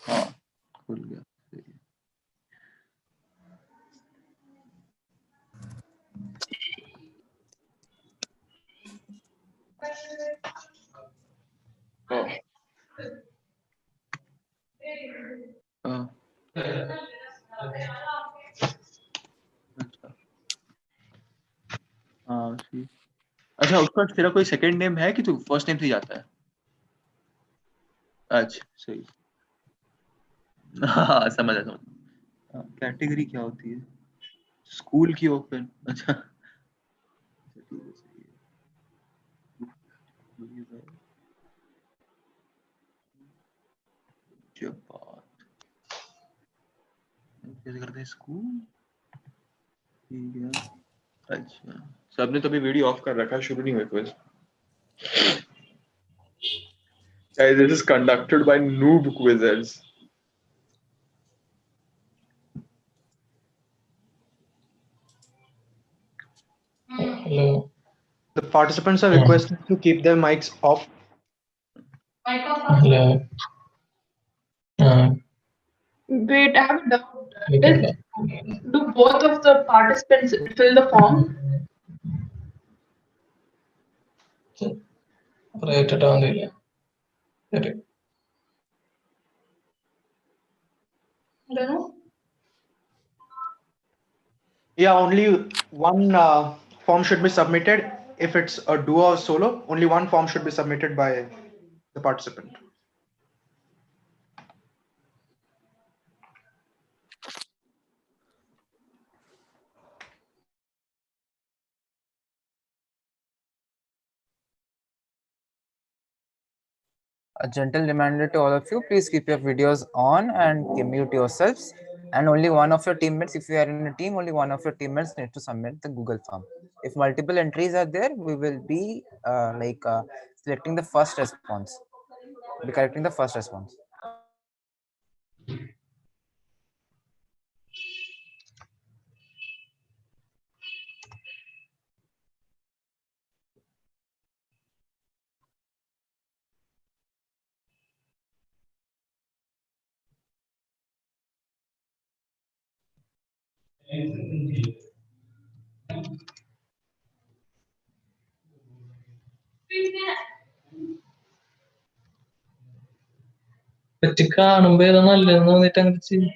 हाँ खुल गया। हाँ हाँ ठीक। अच्छा उसका तेरा कोई सेकंड नेम है कि तू फर्स्ट नेम से ही जाता है? अच्छा सही। हाँ समझ आया समझ। कैटेगरी क्या होती है? स्कूल की ओपन। अच्छा ठीक है सही है। जब बात कैसे करते हैं स्कूल? ठीक है। अच्छा सबने तो अभी वीडियो ऑफ कर रखा है, शुरू नहीं हुई quiz. This is conducted by noob quizzers. Hello. The participants are requested to keep their mics off. Hello. Wait, I have a doubt. Do both of the participants fill the form? Right down there. I don't know. Yeah, only one form should be submitted. If it's a duo or solo, only one form should be submitted by the participant. A gentle reminder to all of you, please keep your videos on and mute yourselves. And only one of your teammates, if you are in a team, only one of your teammates need to submit the Google form. If multiple entries are there, we will be selecting the first response, be correcting the first response. പറ്റി കാണുമ്പോ ഏതാ നല്ലതെന്ന് തോന്നിട്ട് അങ്ങനെ ചെയ്യും.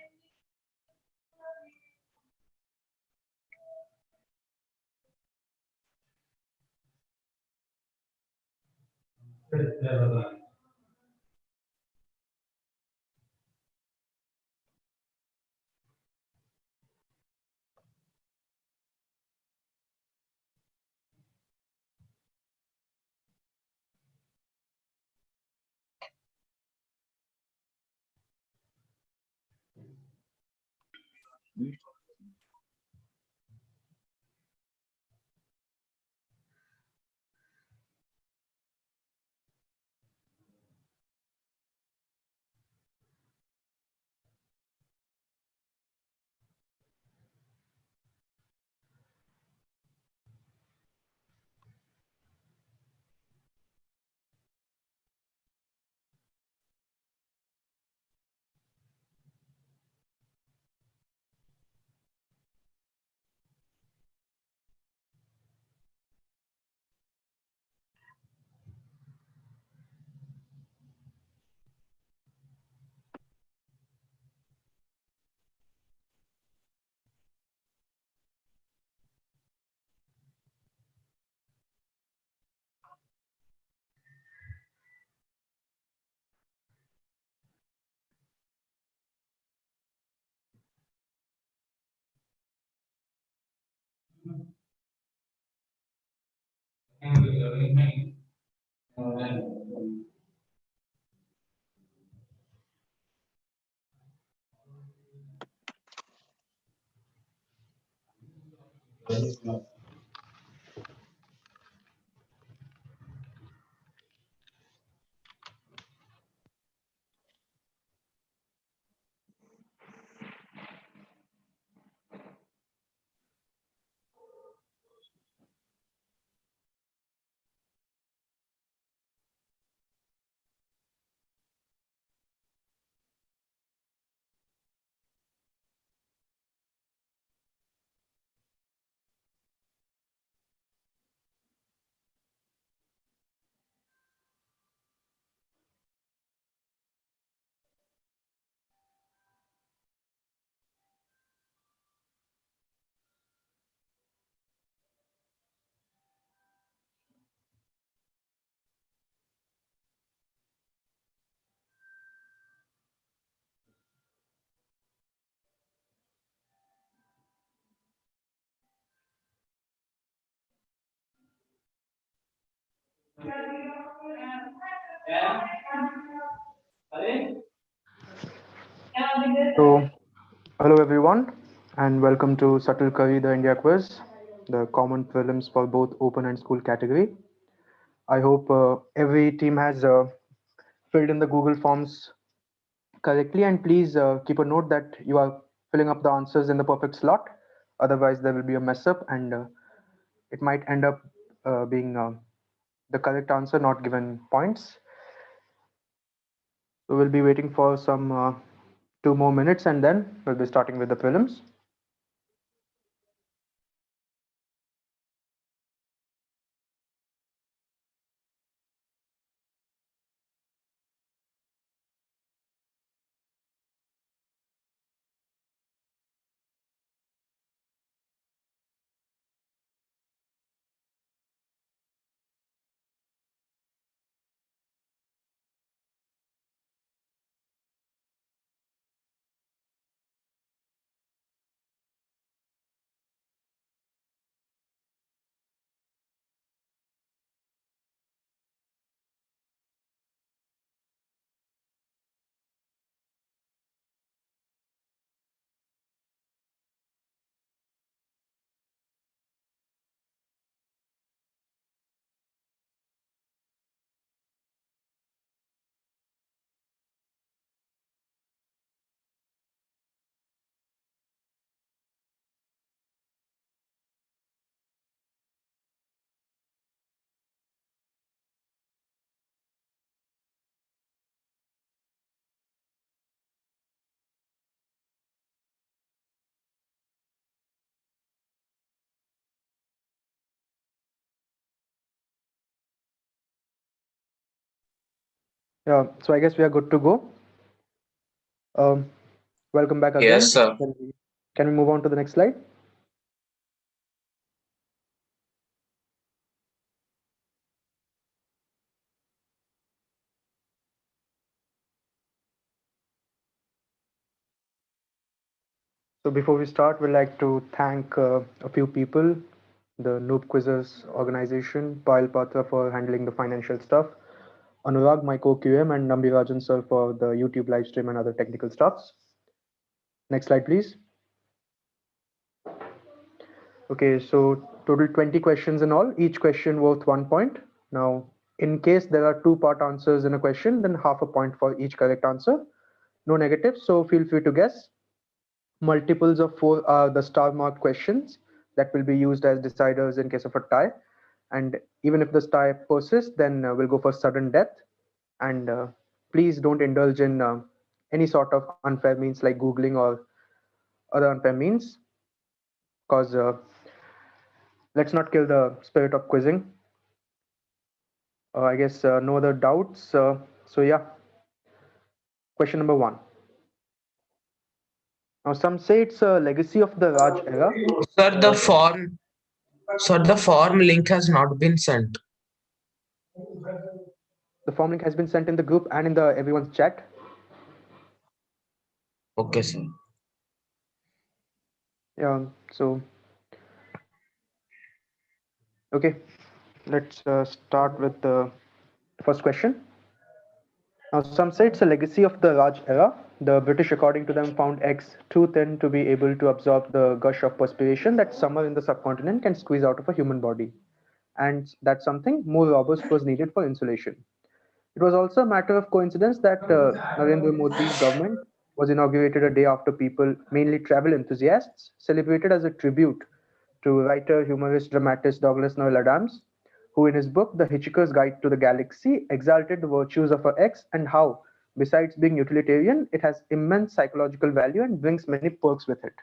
So, hello everyone, and welcome to Subtle Curry, the India quiz, the common prelims for both open and school category. I hope every team has filled in the Google Forms correctly, and please keep a note that you are filling up the answers in the perfect slot. Otherwise, there will be a mess up, and it might end up being the correct answer not given points. So we'll be waiting for some 2 more minutes, and then we'll be starting with the prelims. Yeah, so I guess we are good to go. Um, Welcome back Yes, again. sir. Can we move on to the next slide? So before we start, we'd like to thank a few people, the Noob Quizzes organization, Payal Patra for handling the financial stuff, Anurag, my co-QM, and Nambi Rajan sir for the YouTube live stream and other technical stuffs. Next slide, please. Okay, so total 20 questions in all, each question worth 1 point. Now, in case there are two-part answers in a question, then half a point for each correct answer. No negatives, so feel free to guess. Multiples of 4 are the star marked questions that will be used as deciders in case of a tie. And even if the tie persists, then we'll go for sudden death. And please don't indulge in any sort of unfair means like Googling or other unfair means, because let's not kill the spirit of quizzing. I guess no other doubts. So yeah, question number 1. Now some say it's a legacy of the Raj era. Sir, the form link has not been sent. The form link has been sent in the group and in the everyone's chat. Okay, sir. Yeah. So okay, let's start with the first question. Now, some say it's a legacy of the Raj era. The British, according to them, found eggs too thin to be able to absorb the gush of perspiration that summer in the subcontinent can squeeze out of a human body. And that something more robust was needed for insulation. It was also a matter of coincidence that Narendra Modi's government was inaugurated a day after people, mainly travel enthusiasts, celebrated as a tribute to writer, humorist, dramatist Douglas Noel Adams, who in his book The Hitchhiker's Guide to the Galaxy exalted the virtues of our X and how, besides being utilitarian, it has immense psychological value and brings many perks with it.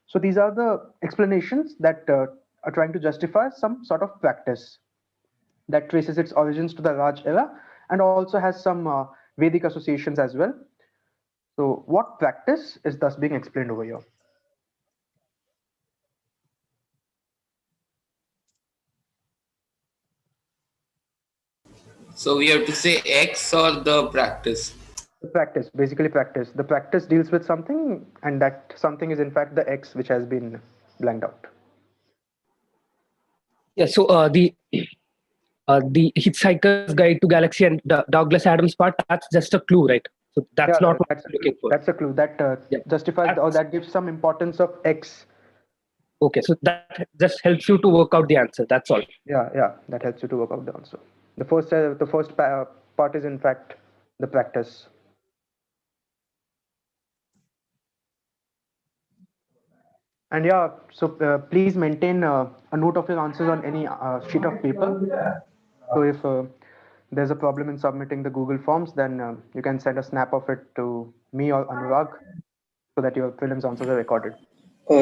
So these are the explanations that are trying to justify some sort of practice that traces its origins to the Raj era and also has some Vedic associations as well. So what practice is thus being explained over here? So we have to say X or the practice. The practice, basically practice. The practice deals with something, and that something is in fact the X which has been blanked out. Yeah, so the Hitchhiker's Guide to Galaxy and the Douglas Adams part, that's just a clue, right? So that's Yeah, not what that's I'm looking for. That's a clue that Yeah. justifies or that gives some importance of X. Okay, so that just helps you to work out the answer. That's all. Yeah, that helps you to work out the answer. The first part is in fact the practice. And yeah, so please maintain a note of your answers on any sheet of paper. So if there's a problem in submitting the Google Forms, then you can send a snap of it to me or Anurag so that your prelims answers are recorded.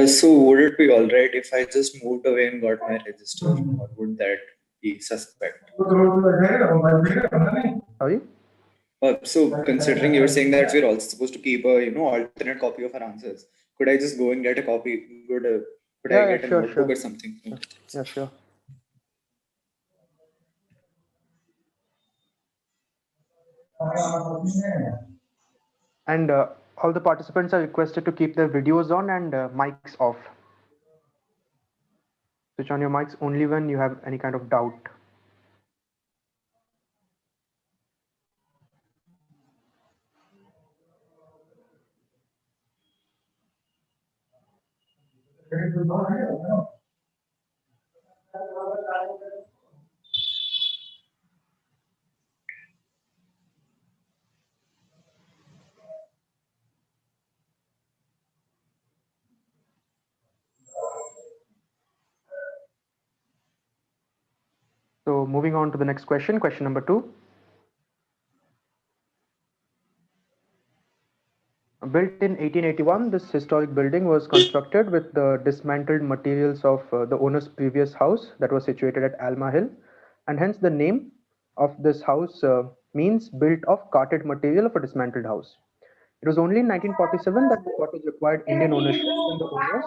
So would it be all right if I just moved away and got my register, or would that be suspect? Sorry? So considering you're saying that we're also supposed to keep a alternate copy of our answers, could I just go and get a copy? Could I get a notebook or something? Yeah, sure. And all the participants are requested to keep their videos on and mics off. Switch on your mics only when you have any kind of doubt. So moving on to the next question, question number 2. Built in 1881, this historic building was constructed with the dismantled materials of the owner's previous house that was situated at Alma Hill, and hence the name of this house means built of carted material of a dismantled house. It was only in 1947 that the cottage acquired Indian ownership when the owners,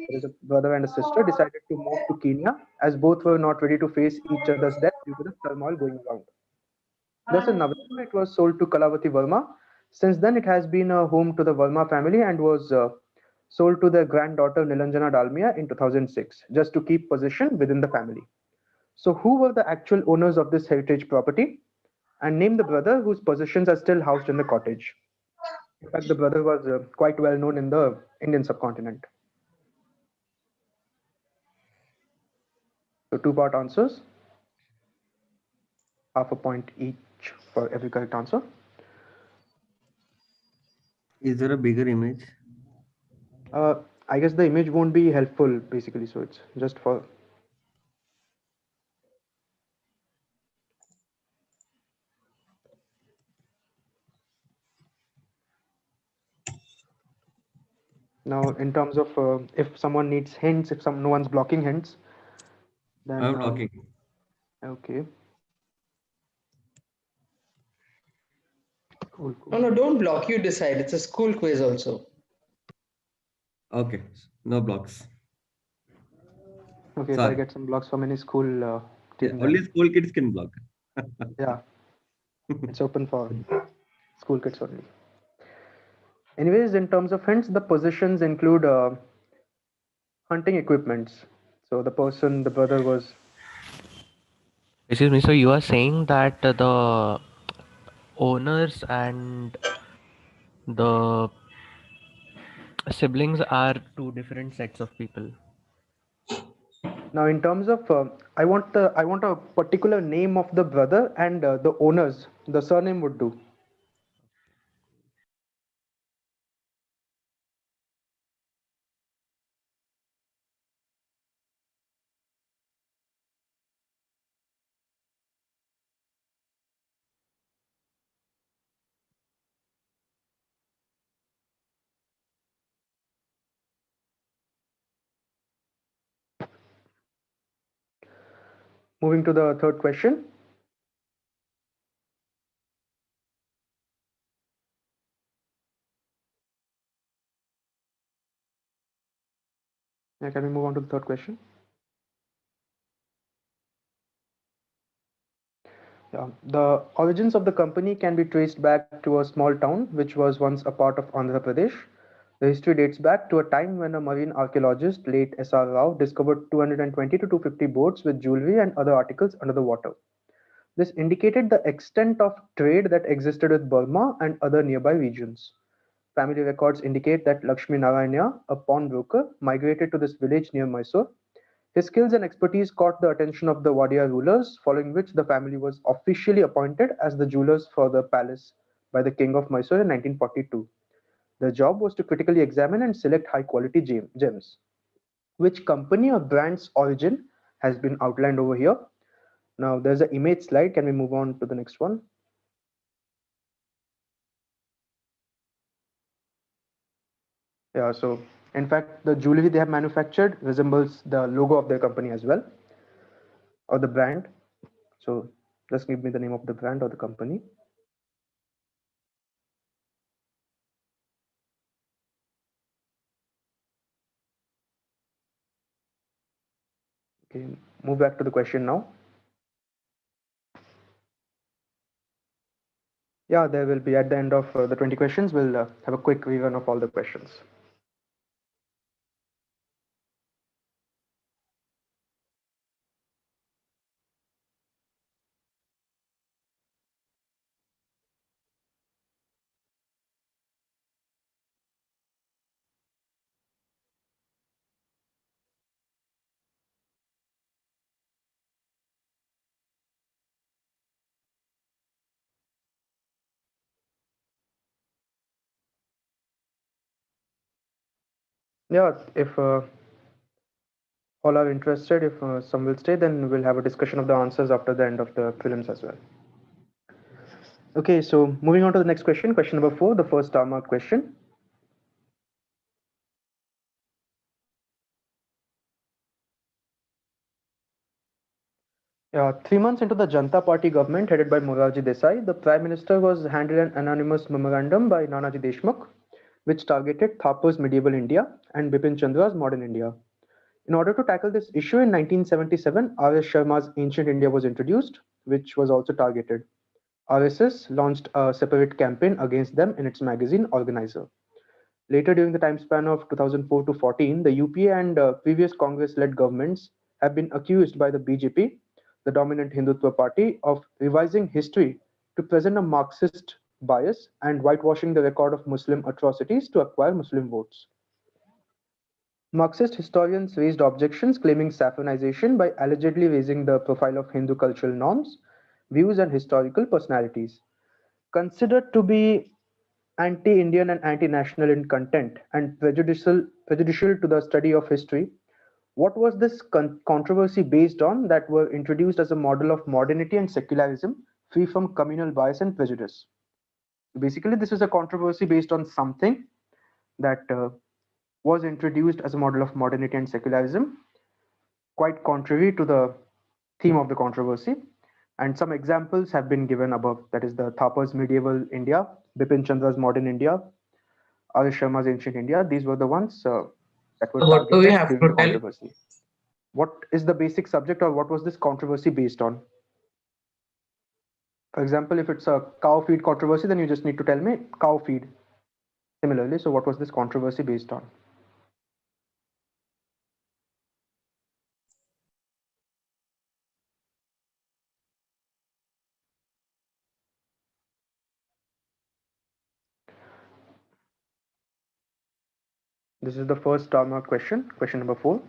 there is a brother and a sister, decided to move to Kenya as both were not ready to face each other's death due to the turmoil going around. Thus, in November, it was sold to Kalavati Verma. Since then, it has been a home to the Verma family and was sold to their granddaughter Nilanjana Dalmia in 2006, just to keep possession within the family. So, who were the actual owners of this heritage property? And name the brother whose possessions are still housed in the cottage. In fact, the brother was quite well known in the Indian subcontinent. So, two-part answers, half a point each for every correct answer. Is there a bigger image? I guess the image won't be helpful basically, so it's just for. Now, in terms of if someone needs hints, if no one's blocking hints, then I'm blocking. Okay. Cool. No, don't block. You decide. It's a school quiz also. Okay, no blocks. Okay, Sorry. if I get some blocks from any school team, Yeah, only school kids can block. Yeah, it's open for school kids only. Anyways, in terms of hints, the positions include hunting equipments. So the brother was. Excuse me. So you are saying that the owners and the siblings are two different sets of people. Now, in terms of, I want a particular name of the brother and the owners. The surname would do. Moving to the third question. Yeah, can we move on to the third question? Yeah, the origins of the company can be traced back to a small town which was once a part of Andhra Pradesh. The history dates back to a time when a marine archaeologist, late S.R. Rao, discovered 220 to 250 boats with jewelry and other articles under the water. This indicated the extent of trade that existed with Burma and other nearby regions. Family records indicate that Lakshmi Narayana, a pawnbroker, migrated to this village near Mysore. His skills and expertise caught the attention of the Wadia rulers, following which the family was officially appointed as the jewelers for the palace by the king of Mysore in 1942. The job was to critically examine and select high-quality gems. Which company or brand's origin has been outlined over here. Now there's an image slide. Can we move on to the next one? Yeah, so in fact, the jewelry they have manufactured resembles the logo of their company as well, or the brand. So just give me the name of the brand or the company. Okay, move back to the question now. Yeah, there will be at the end of the 20 questions, we'll have a quick rerun of all the questions. Yeah, if all are interested, if some will stay, then we'll have a discussion of the answers after the end of the prelims as well. Okay, so moving on to the next question, question number 4, the first star mark question. Yeah, 3 months into the Janata Party government headed by Morarji Desai, the Prime Minister was handed an anonymous memorandum by Nanaji Deshmukh, which targeted Thapar's medieval India and Bipin Chandra's modern India. In order to tackle this issue in 1977, R.S. Sharma's Ancient India was introduced, which was also targeted. RSS launched a separate campaign against them in its magazine Organizer. Later, during the time span of 2004 to 14, the UPA and previous Congress-led governments have been accused by the BJP, the dominant Hindutva party, of revising history to present a Marxist bias and whitewashing the record of Muslim atrocities to acquire Muslim votes. Marxist historians raised objections claiming saffronization by allegedly raising the profile of Hindu cultural norms, views, and historical personalities. Considered to be anti-Indian and anti-national in content and prejudicial to the study of history, what was this controversy based on that were introduced as a model of modernity and secularism free from communal bias and prejudice? Basically, this is a controversy based on something that was introduced as a model of modernity and secularism, quite contrary to the theme of the controversy. And some examples have been given above, that is the Thapar's medieval India, Bipin Chandra's modern India, R.S. Sharma's ancient India. These were the ones that were What do we targeted have during to the tell? controversy. What is the basic subject or what was this controversy based on? For example, if it's a cow feed controversy, then you just need to tell me cow feed. Similarly, so what was this controversy based on? This is the first star mark question, question number 4.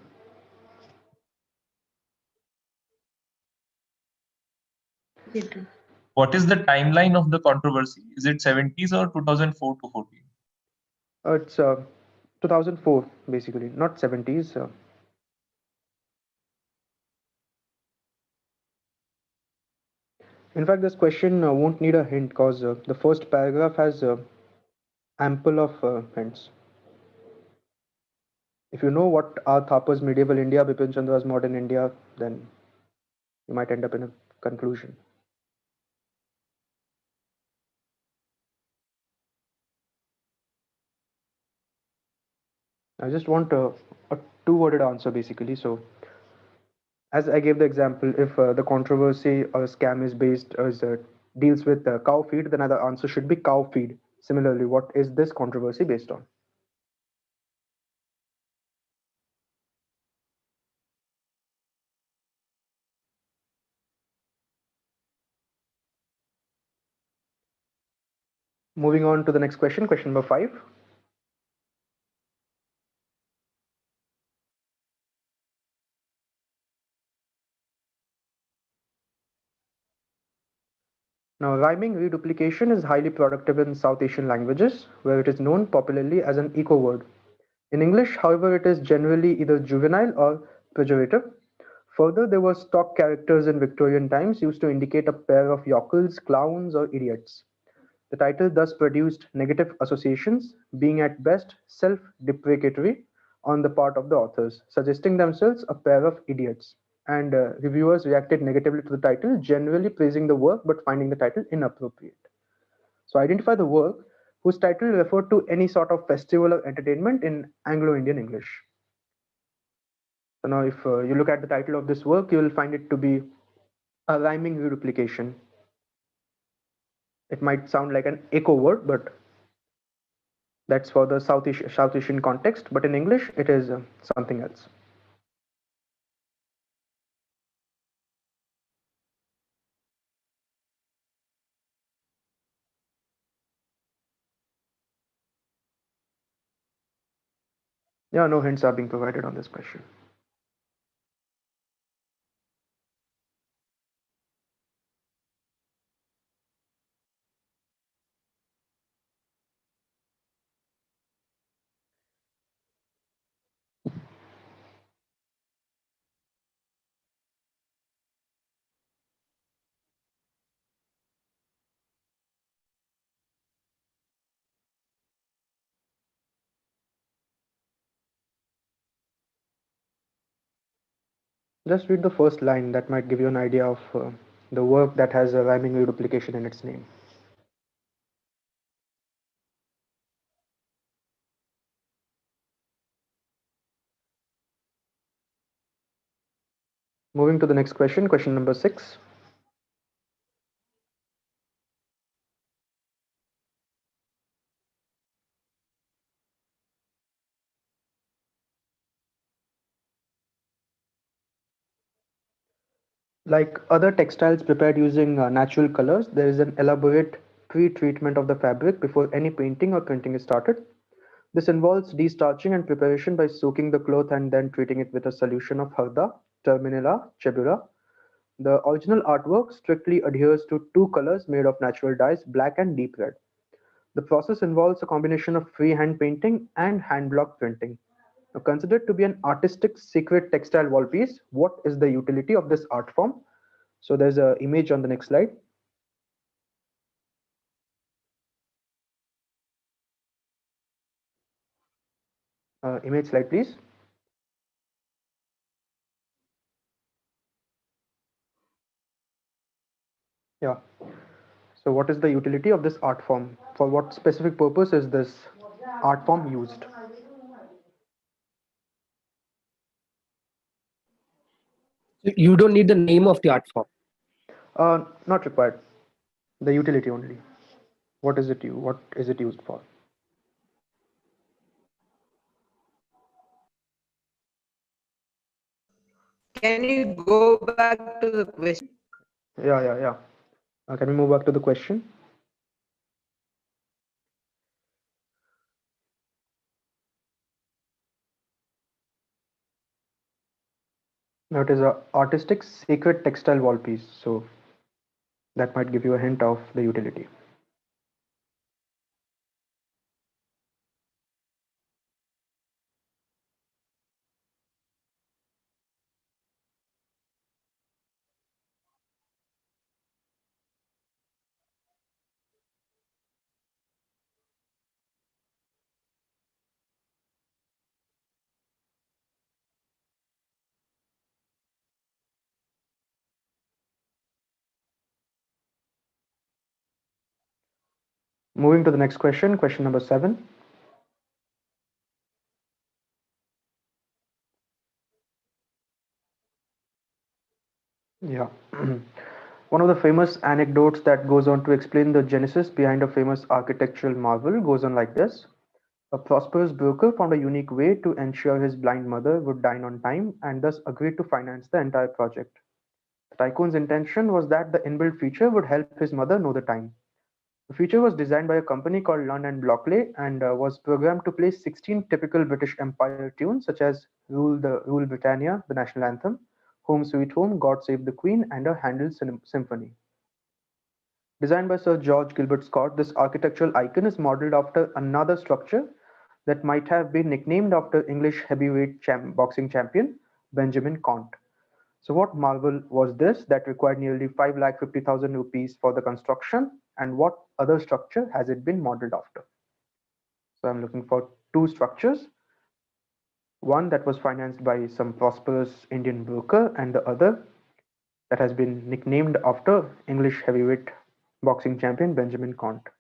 What is the timeline of the controversy? Is it 70s or 2004 to 14? It's 2004, basically, not 70s. In fact, this question won't need a hint because the first paragraph has ample of hints. If you know what are Thapar's medieval India, Bipin Chandra's modern India, then you might end up in a conclusion. I just want a two-worded answer basically. So as I gave the example, if the controversy or scam is based as deals with cow feed, then the answer should be cow feed. Similarly, what is this controversy based on? Moving on to the next question, question number 5. Now, rhyming reduplication is highly productive in South Asian languages, where it is known popularly as an eco word. In English, however, it is generally either juvenile or pejorative. Further, there were stock characters in Victorian times used to indicate a pair of yokels, clowns, or idiots. The title thus produced negative associations, being at best self-deprecatory on the part of the authors, suggesting themselves a pair of idiots. And reviewers reacted negatively to the title, generally praising the work but finding the title inappropriate. So identify the work whose title referred to any sort of festival or entertainment in Anglo-Indian English. So now if you look at the title of this work, you will find it to be a rhyming reduplication. It might sound like an echo word, but that's for the South Asian context, but in English, it is something else. Yeah, no hints are being provided on this question. Just read the first line, that might give you an idea of the work that has a rhyming reduplication in its name. Moving to the next question, question number 6. Like other textiles prepared using natural colors, there is an elaborate pre-treatment of the fabric before any painting or printing is started. This involves destarching and preparation by soaking the cloth and then treating it with a solution of harda, terminilla, chebura. The original artwork strictly adheres to two colors made of natural dyes, black and deep red. The process involves a combination of freehand painting and hand block printing. Now, considered to be an artistic secret textile wall piece, what is the utility of this art form? So there's an image on the next slide. Image slide, please. Yeah. So what is the utility of this art form? For what specific purpose is this art form used? You don't need the name of the art form. Not required. The utility only. What is it used for? Can you go back to the question? Yeah. Can we move back to the question? Now it is a artistic sacred textile wall piece, so that might give you a hint of the utility. Moving to the next question, question number 7. Yeah. One of the famous anecdotes that goes on to explain the genesis behind a famous architectural marvel goes on like this. A prosperous broker found a unique way to ensure his blind mother would dine on time and thus agreed to finance the entire project. The tycoon's intention was that the inbuilt feature would help his mother know the time. The feature was designed by a company called Lund and Blockley and was programmed to play 16 typical British Empire tunes such as Rule Britannia, the national anthem, Home Sweet Home, God Save the Queen, and a Handel symphony. Designed by Sir George Gilbert Scott, this architectural icon is modeled after another structure that might have been nicknamed after English heavyweight boxing champion Benjamin Conte. So what marvel was this that required nearly 5,50,000 rupees for the construction, and what other structure has it been modeled after? So I'm looking for two structures, one that was financed by some prosperous Indian broker and the other that has been nicknamed after English heavyweight boxing champion Benjamin Conte.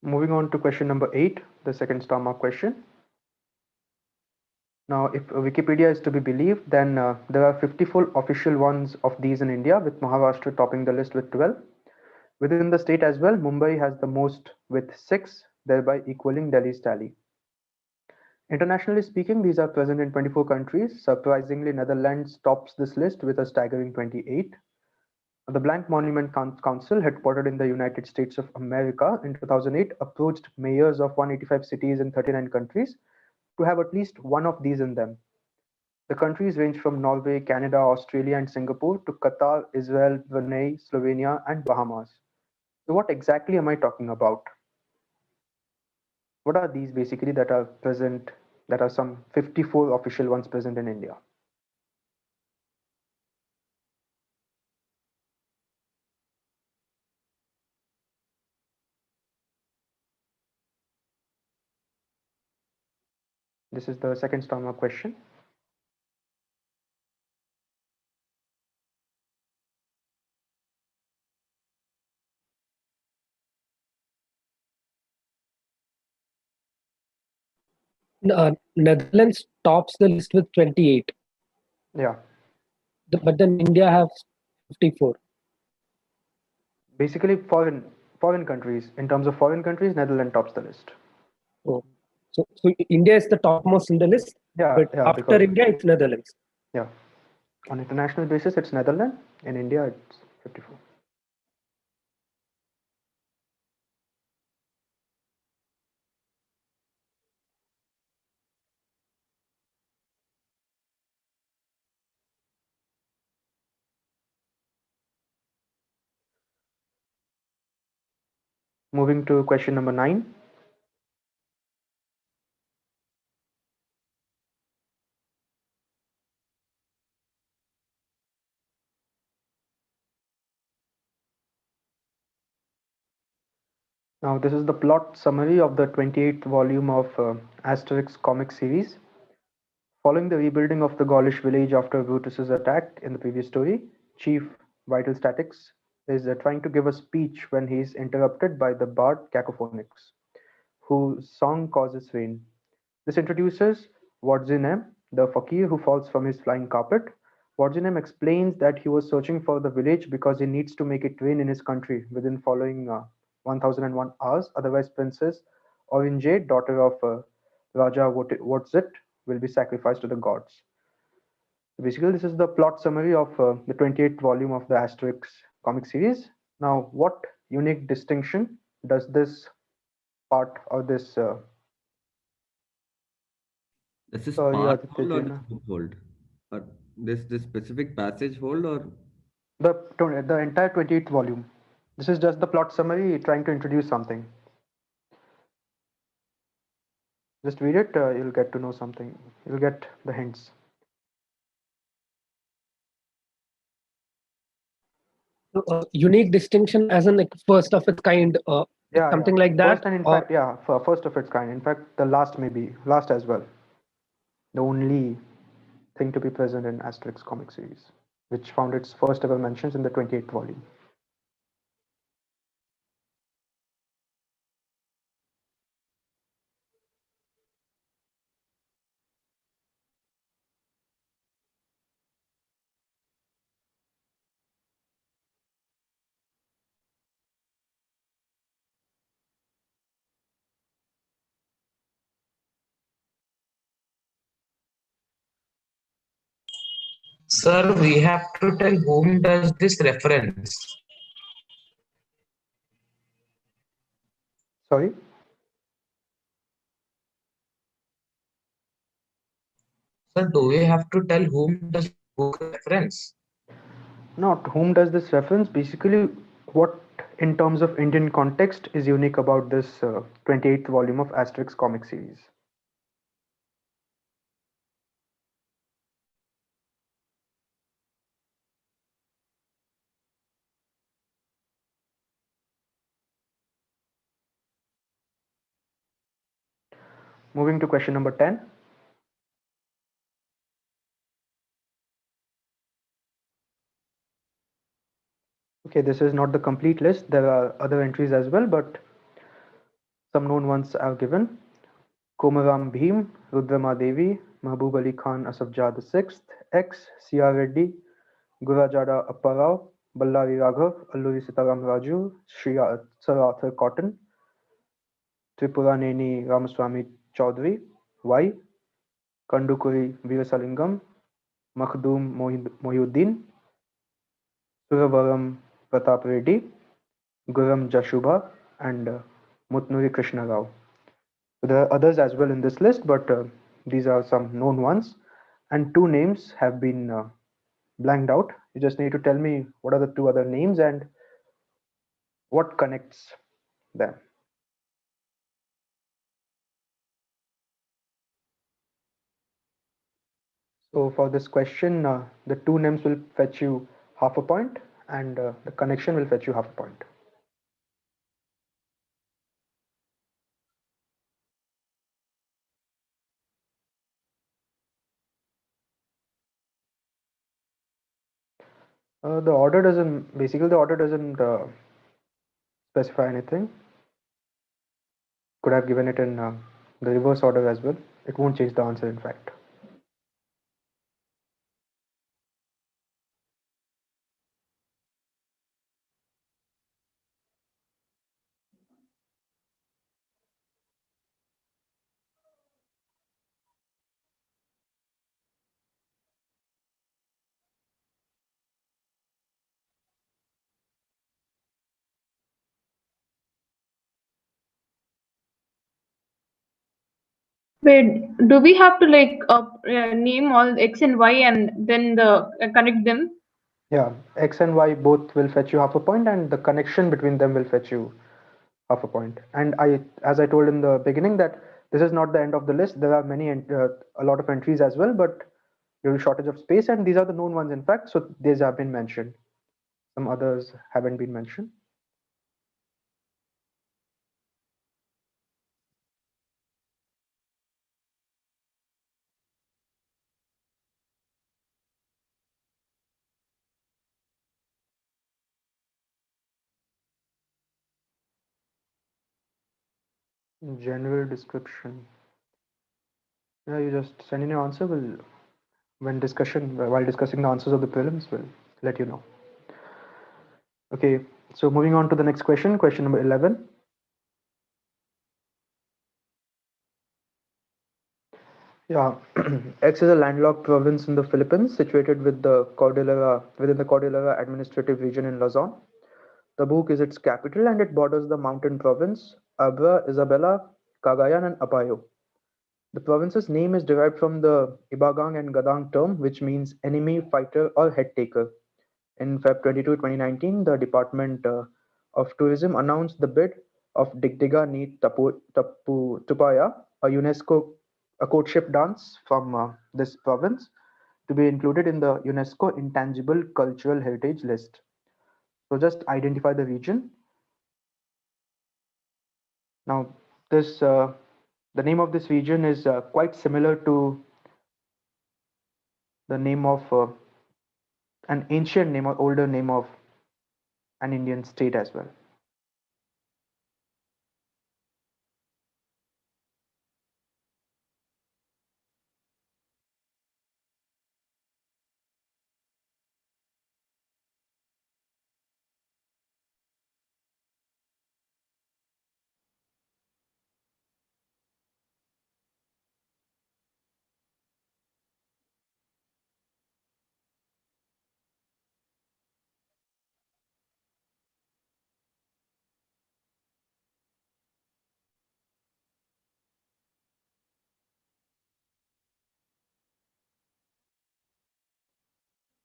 Moving on to question number 8, the second star mark question. Now, if Wikipedia is to be believed, then there are 54 official ones of these in India, with Maharashtra topping the list with 12. Within the state as well, Mumbai has the most with 6, thereby equaling Delhi's tally. Internationally speaking, these are present in 24 countries. Surprisingly, Netherlands tops this list with a staggering 28. The Blank Monument Council, headquartered in the United States of America in 2008, approached mayors of 185 cities in 39 countries to have at least one of these in them. The countries range from Norway, Canada, Australia, and Singapore to Qatar, Israel, Brunei, Slovenia, and Bahamas. So, what exactly am I talking about? What are these basically that are present? That are some 54 official ones present in India. This is the second star mark question. Netherlands tops the list with 28. Yeah. But then India has 54. Basically, foreign countries. In terms of foreign countries, Netherlands tops the list. Oh. So India is the topmost in the list, but after India, it's Netherlands. Yeah. On international basis, it's Netherlands. In India, it's 54. Moving to question number 9. Now, this is the plot summary of the 28th volume of Asterix comic series. Following the rebuilding of the Gaulish village after Brutus's attack in the previous story, Chief Vital Statics is trying to give a speech when he is interrupted by the bard Cacophonix, whose song causes rain. This introduces Wadzinem, the fakir who falls from his flying carpet. Wadzinem explains that he was searching for the village because he needs to make it rain in his country within following 1001 hours. Otherwise, Princess Orange, daughter of Raja Wodzit, will be sacrificed to the gods. Basically, this is the plot summary of the 28th volume of the Asterix comic series. Now, what unique distinction does this part or this Does this sorry, part Aditya hold or Jaina. this book hold? Or this specific passage hold or The entire 28th volume. This is just the plot summary trying to introduce something. Just read it, you'll get to know something. You'll get the hints. Unique distinction as in like first of its kind Yeah, something yeah. like that. First and in Or fact, yeah, first of its kind. In fact, the last maybe last as well. The only thing to be present in Asterix comic series, which found its first ever mentions in the 28th volume. Sir, we have to tell whom does this reference. Sorry? Sir, do we have to tell whom does this book reference? Not whom does this reference? Basically, what in terms of Indian context is unique about this 28th volume of Asterix comic series? Moving to question number 10. Okay, this is not the complete list. There are other entries as well, but some known ones are given. Komaram Bhim, Rudrama Devi, Mahbub Ali Khan Asafjah VI, X, C.R. Reddy, Gurajada Apparao, Ballari Raghav, Alluri Sitaram Raju, Sir Arthur Cotton, Tripuraneni Ramaswamy Chaudhary, Y, Kandukuri Veerasalingam, Makhdoom Mohyuddin, Suravaram Pratap Reddy, Guram Jashubha, and Mutnuri Krishna Rao. So there are others as well in this list, but these are some known ones. And two names have been blanked out. You just need to tell me what are the two other names and what connects them. So for this question, the two names will fetch you half a point, and the connection will fetch you half a point. The order doesn't, basically the order doesn't specify anything. Could have given it in the reverse order as well. It won't change the answer, in fact. Wait, do we have to like name all X and Y and then connect them? Yeah, X and Y both will fetch you half a point, and the connection between them will fetch you half a point. And as I told in the beginning, that this is not the end of the list. There are a lot of entries as well, but due to shortage of space, and these are the known ones, in fact. So these have been mentioned. Some others haven't been mentioned. General description. Yeah, you just send in your answer. While discussing the answers of the prelims, we'll let you know. Okay, so moving on to the next question, question number 11. Yeah, X is a landlocked province in the Philippines, situated within the Cordillera Administrative Region in Luzon. Tabuk is its capital, and it borders the mountain province Abra, Isabela, Cagayan, and Apayo. The province's name is derived from the Ibagang and Gadang term, which means enemy, fighter, or head taker. In Feb 22, 2019, the Department of Tourism announced the bid of Digdiga ni Tupaya, a courtship dance from this province, to be included in the UNESCO Intangible Cultural Heritage List. So just identify the region. Now, the name of this region is quite similar to the name of an ancient name or older name of an Indian state as well.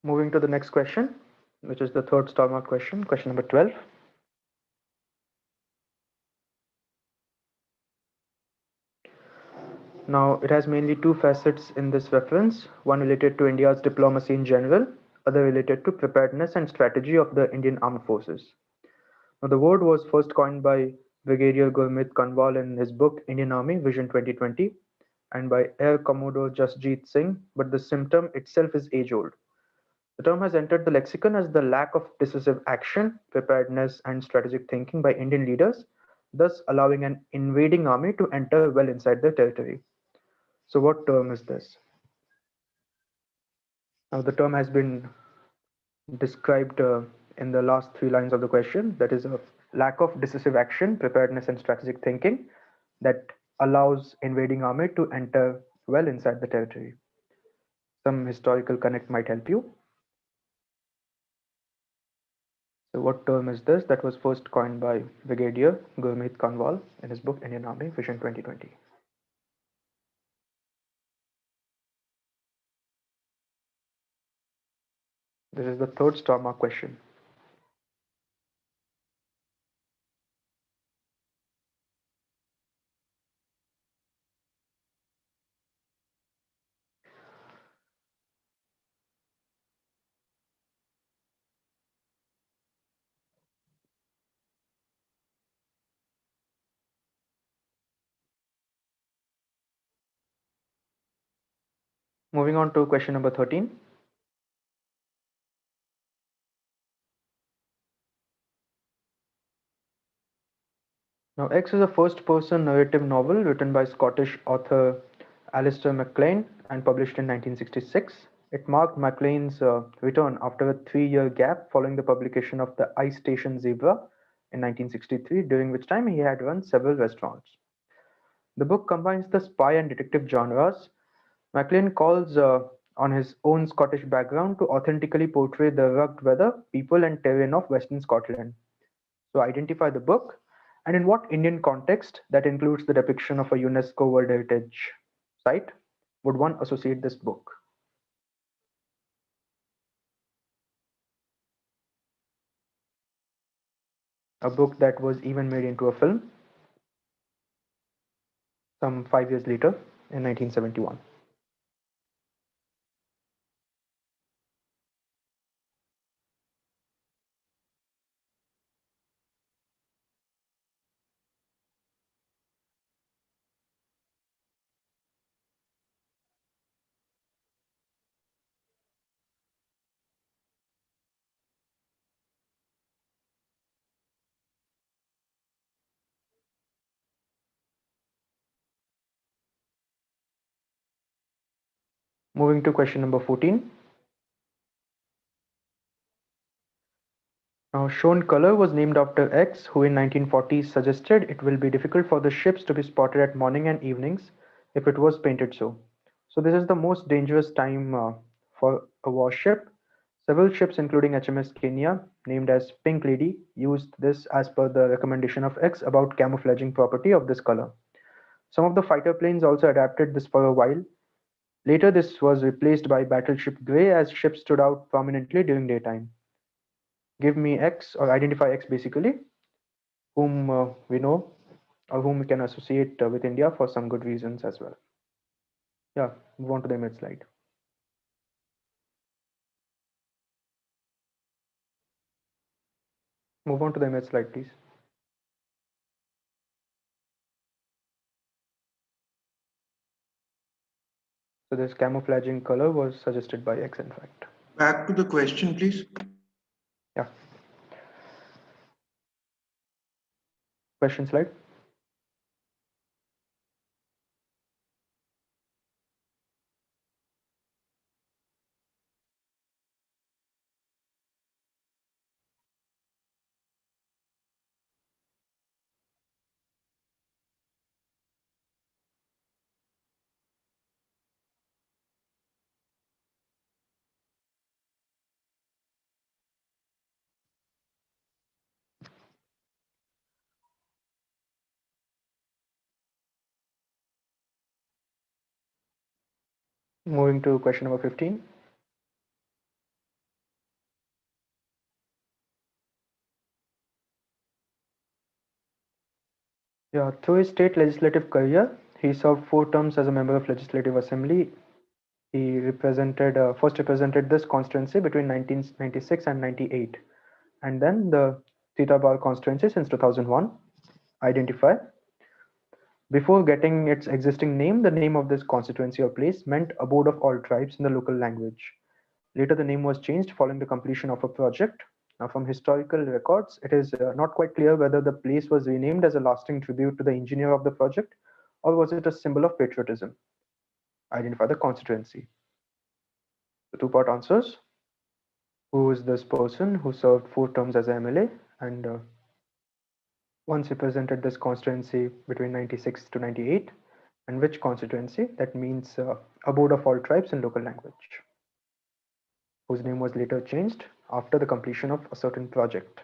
Moving to the next question, which is the third star mark question, question number 12. Now, it has mainly two facets in this reference, one related to India's diplomacy in general, other related to preparedness and strategy of the Indian armed forces. Now, the word was first coined by Brigadier Gurmeet Kanwal in his book Indian Army Vision 2020 and by Air Commodore Jasjeet Singh, but the symptom itself is age-old. The term has entered the lexicon as the lack of decisive action, preparedness, and strategic thinking by Indian leaders, thus allowing an invading army to enter well inside their territory. So, what term is this? Now, the term has been described in the last three lines of the question. That is a lack of decisive action, preparedness, and strategic thinking that allows invading army to enter well inside the territory. Some historical connect might help you. So, what term is this? That was first coined by Brigadier Gurmeet Kanwal in his book Indian Army Vision 2020. This is the third star mark question. Moving on to question number 13. Now, X is a first-person narrative novel written by Scottish author Alistair MacLean and published in 1966. It marked MacLean's return after a three-year gap following the publication of The Ice Station Zebra in 1963, during which time he had run several restaurants. The book combines the spy and detective genres. MacLean calls on his own Scottish background to authentically portray the rugged weather, people, and terrain of Western Scotland. So, identify the book and in what Indian context that includes the depiction of a UNESCO World Heritage site would one associate this book? A book that was even made into a film some 5 years later in 1971. Moving to question number 14. Now, Sean Color was named after X, who in 1940 suggested it will be difficult for the ships to be spotted at morning and evenings if it was painted so. So this is the most dangerous time for a warship. Several ships, including HMS Kenya, named as Pink Lady, used this as per the recommendation of X about camouflaging property of this color. Some of the fighter planes also adapted this for a while. Later, this was replaced by Battleship Grey as ships stood out prominently during daytime. Give me X or identify X basically, whom we know or whom we can associate with India for some good reasons as well. Yeah, move on to the image slide. Move on to the image slide, please. So this camouflaging color was suggested by X, in fact. Back to the question, please. Yeah. Question slide. Moving to question number 15. Yeah, through his state legislative career, he served 4 terms as a member of Legislative Assembly. He first represented this constituency between 1996 and 98, and then the Titabar constituency since 2001. Identify. Before getting its existing name, the name of this constituency or place meant abode of all tribes in the local language. Later, the name was changed following the completion of a project. Now, from historical records, it is not quite clear whether the place was renamed as a lasting tribute to the engineer of the project, or was it a symbol of patriotism. Identify the constituency. The two-part answers. Who is this person who served 4 terms as MLA and once represented this constituency between 96 to 98, and which constituency? That means abode of all tribes in local language, whose name was later changed after the completion of a certain project.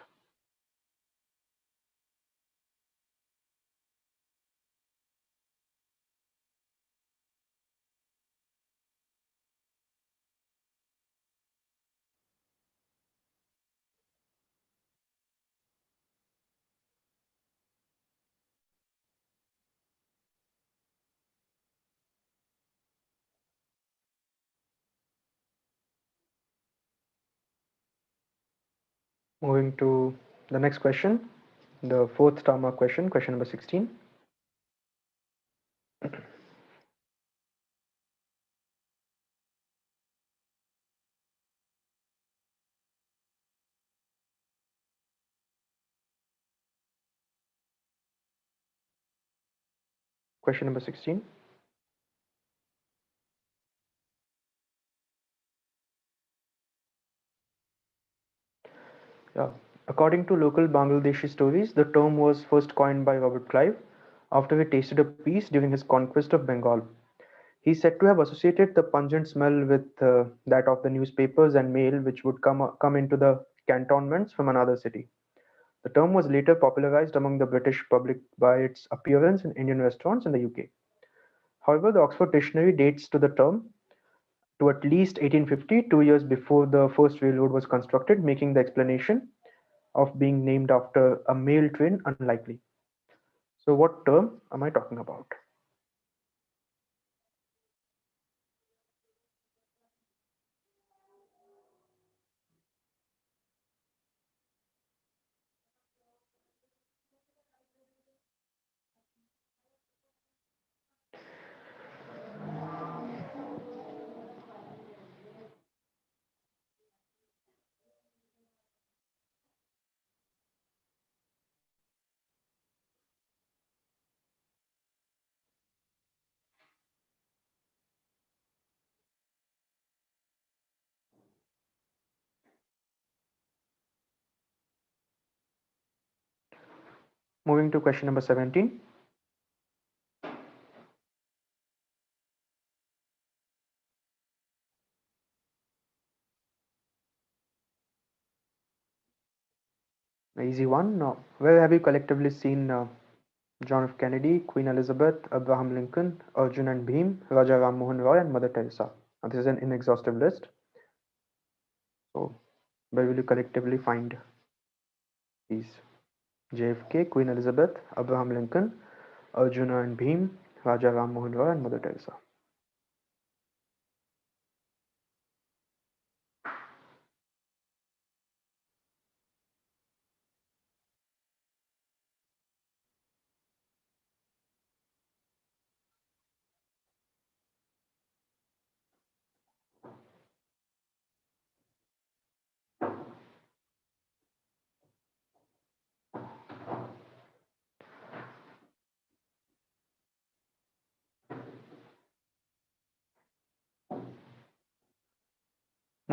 Moving to the next question, the fourth star mark question, question number 16. Question number 16. Yeah. According to local Bangladeshi stories, the term was first coined by Robert Clive after he tasted a piece during his conquest of Bengal. He is said to have associated the pungent smell with that of the newspapers and mail which would come into the cantonments from another city. The term was later popularized among the British public by its appearance in Indian restaurants in the UK. However, the Oxford Dictionary dates to the term to at least 1850, 2 years before the first railroad was constructed, making the explanation of being named after a mail train unlikely. So, what term am I talking about? Moving to question number 17. An easy one. Where have you collectively seen John F. Kennedy, Queen Elizabeth, Abraham Lincoln, Arjun and Bhim, Raja Ram Mohan Roy, and Mother Teresa? Now, this is an inexhaustive list. So, where will you collectively find these? JFK, Queen Elizabeth, Abraham Lincoln, Arjuna and Bhim, Raja Ram Mohan Roy, and Mother Teresa.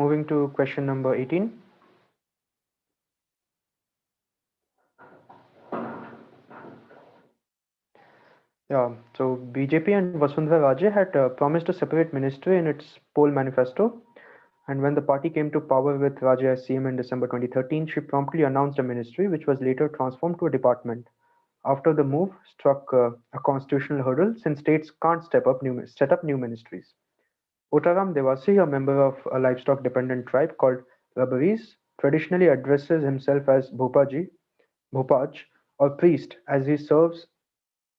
Moving to question number 18. Yeah, so BJP and Vasundhara Raje had promised a separate ministry in its poll manifesto, and when the party came to power with Raje as CM in December 2013, she promptly announced a ministry, which was later transformed to a department. After the move struck a constitutional hurdle, since states can't set up new ministries. Uttaram Devasi, a member of a livestock-dependent tribe called Rabaris, traditionally addresses himself as Bhopaj, or priest, as he serves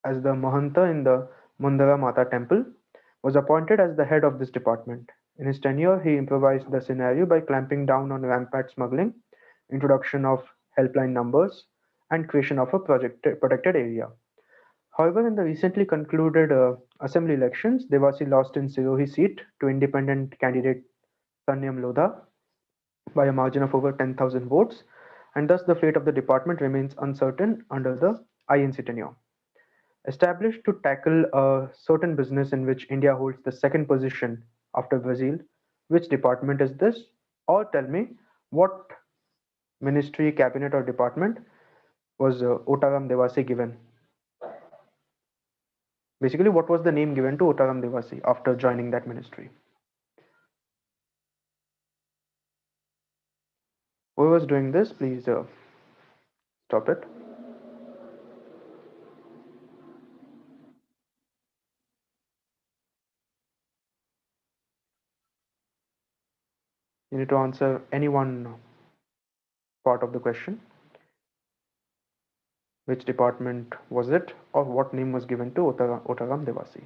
as the Mahanta in the Mundara Mata temple, was appointed as the head of this department. In his tenure, he improvised the scenario by clamping down on rampant smuggling, introduction of helpline numbers, and creation of a protected area. However, in the recently concluded assembly elections, Devasi lost in Sirohi seat to independent candidate Sanyam Lodha by a margin of over 10,000 votes, and thus the fate of the department remains uncertain under the INC tenure. Established to tackle a certain business in which India holds the second position after Brazil, which department is this? Or tell me, what ministry, cabinet, or department was Otaram Devasi given? Basically, what was the name given to Otaram Devasi after joining that ministry? Whoever's doing this, please stop it. You need to answer any one part of the question. Which department was it, or what name was given to Otaram Devasi?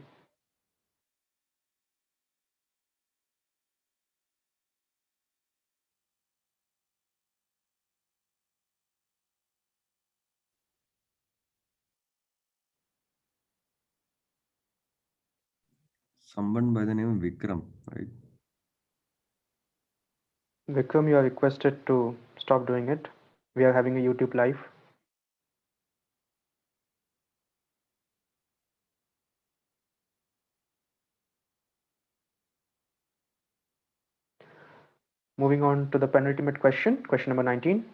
Someone by the name of Vikram, right? Vikram, you are requested to stop doing it. We are having a YouTube live. Moving on to the penultimate question, question number 19.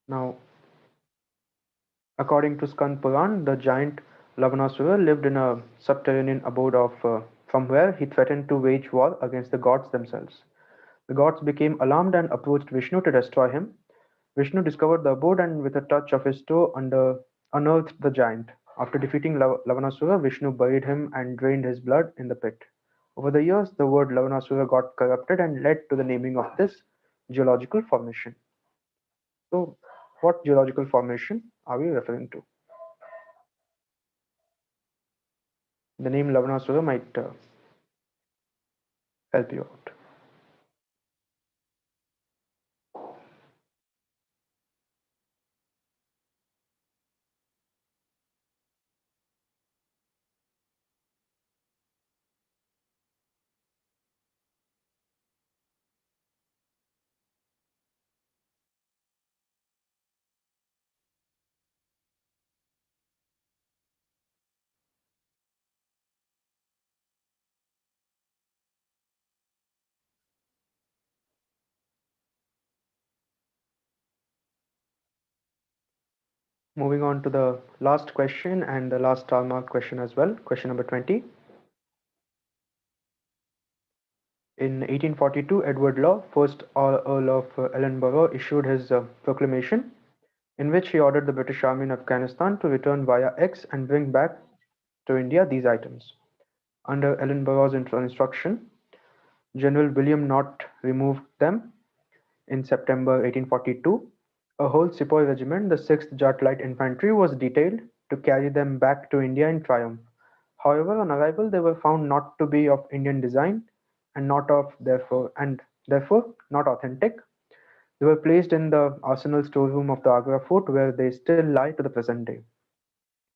Now, according to Skand Puran, the giant Lavanasura lived in a subterranean abode from where he threatened to wage war against the gods themselves. The gods became alarmed and approached Vishnu to destroy him. Vishnu discovered the abode and with a touch of his toe unearthed the giant. After defeating Lavanasura, Vishnu buried him and drained his blood in the pit. Over the years, the word Lavanasura got corrupted and led to the naming of this geological formation. So, what geological formation are we referring to? The name Lavanasura might help you out. Moving on to the last question and the last star mark question as well, question number 20. In 1842, Edward Law, first Earl of Ellenborough, issued his proclamation, in which he ordered the British Army in Afghanistan to return via X and bring back to India these items. Under Ellenborough's instruction, General William Knott removed them in September 1842. A whole sepoy regiment, the 6th Jat Light Infantry, was detailed to carry them back to India in triumph. However, on arrival, they were found not to be of Indian design and therefore not authentic. They were placed in the arsenal storeroom of the Agra fort, where they still lie to the present day.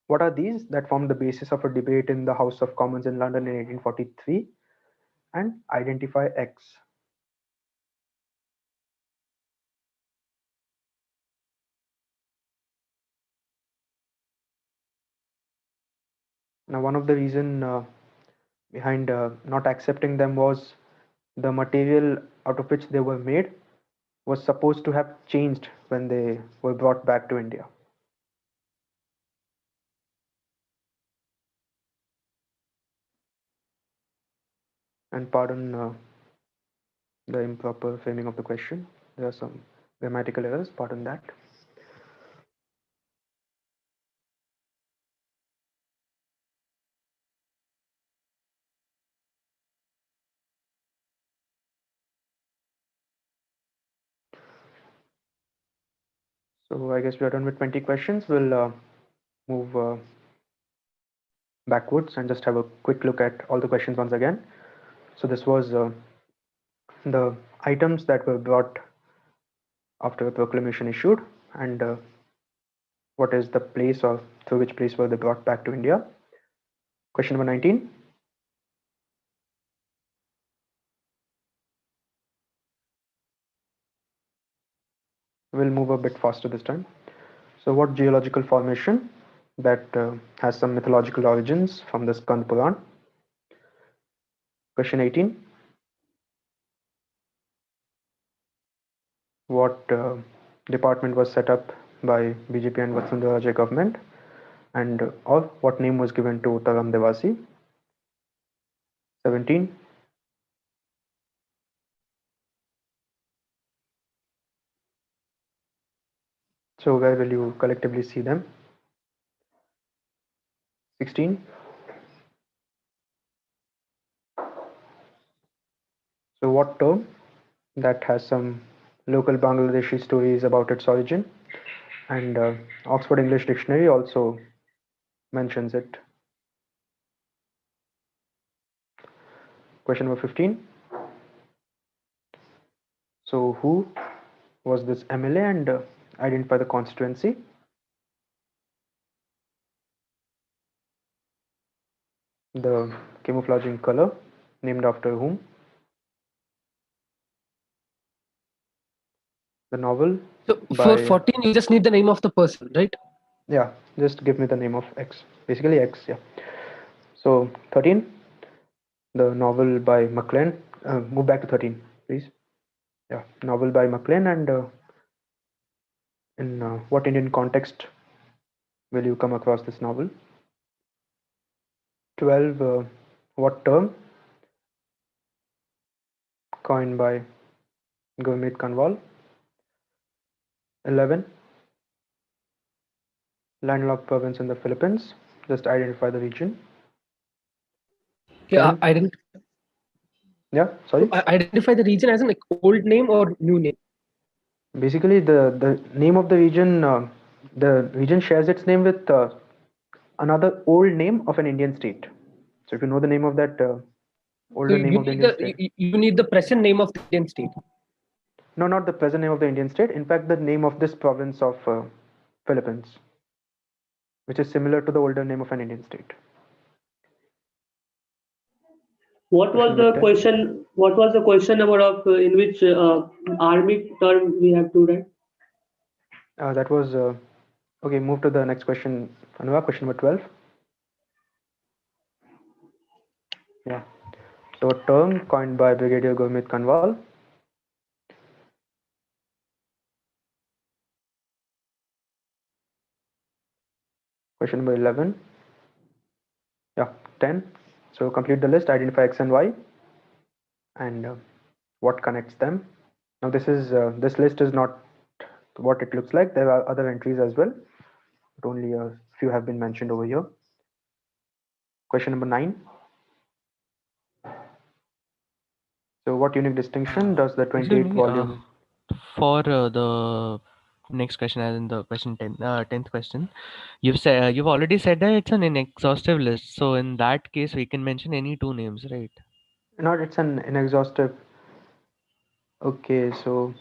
What are these that formed the basis of a debate in the House of Commons in London in 1843? And identify X. Now, one of the reason behind not accepting them was the material out of which they were made was supposed to have changed when they were brought back to India. And pardon the improper framing of the question. There are some grammatical errors, pardon that. So I guess we are done with 20 questions. We'll move backwards and just have a quick look at all the questions once again. So this was the items that were brought after a proclamation issued, and what is the place or through which place were they brought back to India. Question number 19. We'll move a bit faster this time. So what geological formation that has some mythological origins from the Skand Puran? Question 18. What department was set up by BJP and Vasundhara Raje government, and or what name was given to Taram Devasi? 17. So where will you collectively see them? 16. So what term that has some local Bangladeshi stories about its origin, and Oxford English Dictionary also mentions it. Question number 15. So who was this MLA, and identify the constituency? The camouflaging color named after whom? The novel. So for 14, you just need the name of the person, right? Yeah, just give me the name of X. Basically X, yeah. So 13, the novel by MacLean. Move back to 13, please. Yeah, novel by MacLean, and in what Indian context will you come across this novel? 12, what term coined by Gurmeet Kanwal? 11, landlocked province in the Philippines. Just identify the region. Yeah, 10, yeah, sorry. Identify the region as an old name or new name. Basically, the name of the region shares its name with another old name of an Indian state. So if you know the name of that older name of the Indian state. You need the present name of the Indian state. No, not the present name of the Indian state. In fact, the name of this province of Philippines, which is similar to the older name of an Indian state. What was the question? What was the question number of in which army term we have to write? That was okay. Move to the next question. Anurag, question number 12. Yeah. So a term coined by Brigadier Gurmeet Kanwal. Question number 11. Yeah, 10. So complete the list, identify X and Y, and what connects them. Now this list is not what it looks like. There are other entries as well, but only a few have been mentioned over here. Question number 9. So what unique distinction does the 28 volume... For the next question, as in the question 10th question, you've already said that it's an inexhaustive list. So in that case, we can mention any two names, right? Not, it's an inexhaustive. Okay, so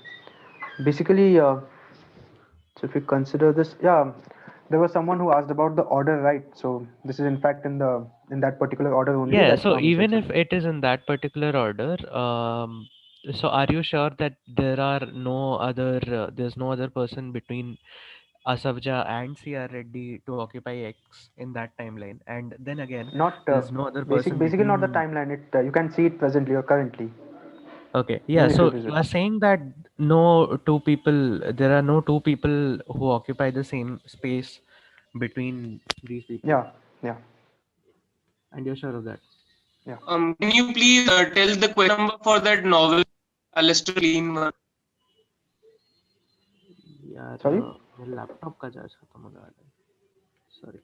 basically, so if we consider this, yeah, there was someone who asked about the order, right? So this is in fact in that particular order only. Yeah. That's So from even section. if it is in that particular order, so are you sure that there are no other? There's no other person between Asavja and C.R. Reddy to occupy X in that timeline, and then again Not there's no other person basically not the between. timeline. It you can see it presently or currently. Okay, yeah. Even if you So visit. you are saying that there are no two people who occupy the same space between these people. Yeah, yeah, And you're sure of that? yeah. Can you please tell the question number for that novel, Alistair Lean one? यार Sorry? मेरे laptop का charge खत्म हो रहा है. Sorry.